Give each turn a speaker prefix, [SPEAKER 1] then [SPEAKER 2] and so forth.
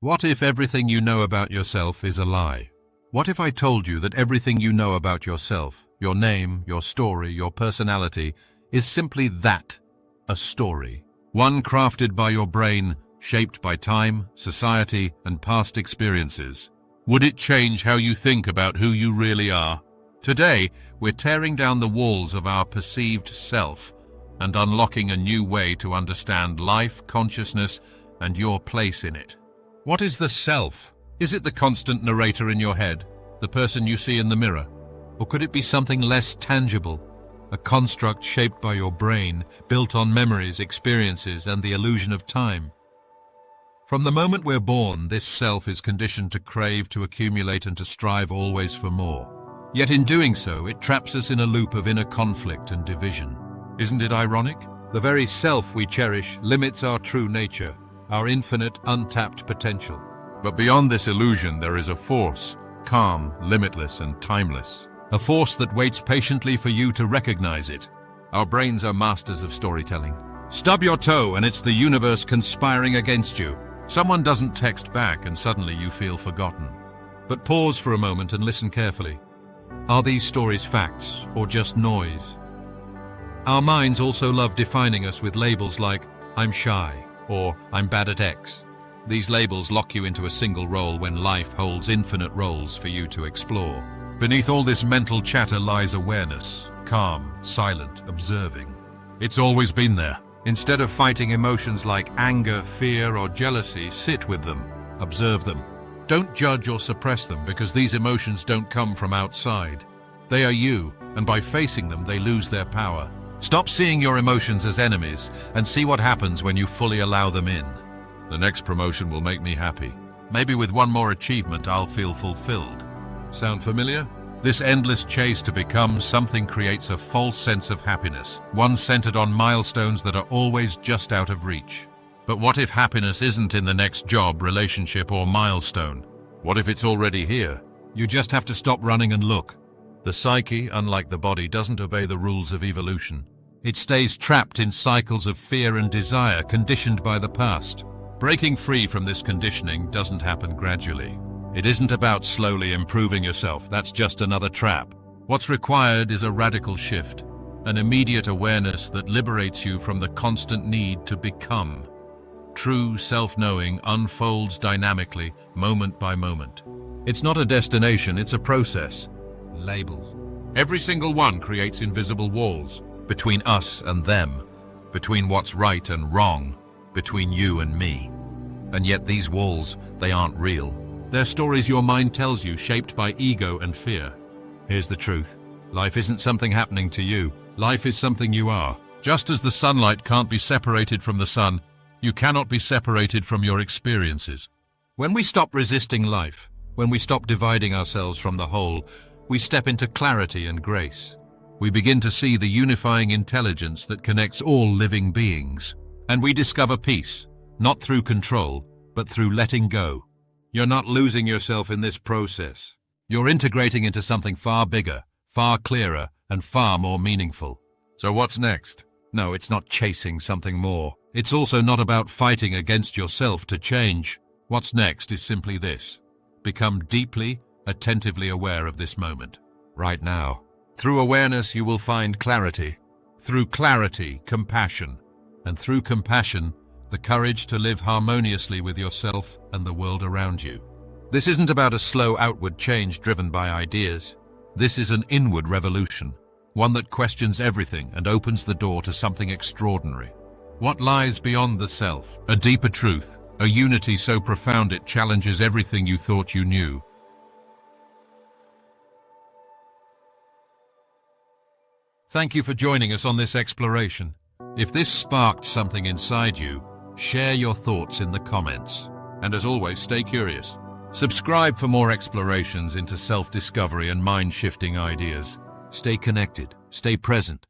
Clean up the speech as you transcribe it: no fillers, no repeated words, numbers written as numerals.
[SPEAKER 1] What if everything you know about yourself is a lie? What if I told you that everything you know about yourself, your name, your story, your personality, is simply that, a story? One crafted by your brain, shaped by time, society, and past experiences. Would it change how you think about who you really are? Today, we're tearing down the walls of our perceived self and unlocking a new way to understand life, consciousness, and your place in it. What is the self? Is it the constant narrator in your head, the person you see in the mirror? Or could it be something less tangible, a construct shaped by your brain, built on memories, experiences, and the illusion of time? From the moment we're born, this self is conditioned to crave, to accumulate, and to strive always for more. Yet in doing so, it traps us in a loop of inner conflict and division. Isn't it ironic? The very self we cherish limits our true nature, our infinite, untapped potential. But beyond this illusion, there is a force, calm, limitless, and timeless. A force that waits patiently for you to recognize it. Our brains are masters of storytelling. Stub your toe and it's the universe conspiring against you. Someone doesn't text back and suddenly you feel forgotten. But pause for a moment and listen carefully. Are these stories facts or just noise? Our minds also love defining us with labels like, I'm shy, or I'm bad at X. These labels lock you into a single role when life holds infinite roles for you to explore. Beneath all this mental chatter lies awareness, calm, silent, observing. It's always been there. Instead of fighting emotions like anger, fear, or jealousy, sit with them, observe them. Don't judge or suppress them because these emotions don't come from outside. They are you, and by facing them, they lose their power. Stop seeing your emotions as enemies and see what happens when you fully allow them in. The next promotion will make me happy. Maybe with one more achievement, I'll feel fulfilled. Sound familiar? This endless chase to become something creates a false sense of happiness, one centered on milestones that are always just out of reach. But what if happiness isn't in the next job, relationship, or milestone? What if it's already here? You just have to stop running and look. The psyche, unlike the body, doesn't obey the rules of evolution. It stays trapped in cycles of fear and desire conditioned by the past. Breaking free from this conditioning doesn't happen gradually. It isn't about slowly improving yourself. That's just another trap. What's required is a radical shift, an immediate awareness that liberates you from the constant need to become. True self-knowing unfolds dynamically, moment by moment. It's not a destination, it's a process. Labels. Every single one creates invisible walls between us and them, between what's right and wrong, between you and me. And yet these walls, they aren't real. They're stories your mind tells you, shaped by ego and fear. Here's the truth. Life isn't something happening to you. Life is something you are. Just as the sunlight can't be separated from the sun, you cannot be separated from your experiences. When we stop resisting life, when we stop dividing ourselves from the whole, we step into clarity and grace. We begin to see the unifying intelligence that connects all living beings. And we discover peace, not through control, but through letting go. You're not losing yourself in this process. You're integrating into something far bigger, far clearer, and far more meaningful. So what's next? No, it's not chasing something more. It's also not about fighting against yourself to change. What's next is simply this. Become deeply, attentively aware of this moment, right now. Through awareness, you will find clarity. Through clarity, compassion. And through compassion, the courage to live harmoniously with yourself and the world around you. This isn't about a slow outward change driven by ideas. This is an inward revolution, one that questions everything and opens the door to something extraordinary. What lies beyond the self? A deeper truth, a unity so profound it challenges everything you thought you knew. Thank you for joining us on this exploration. If this sparked something inside you, share your thoughts in the comments. And as always, stay curious. Subscribe for more explorations into self-discovery and mind-shifting ideas. Stay connected, stay present,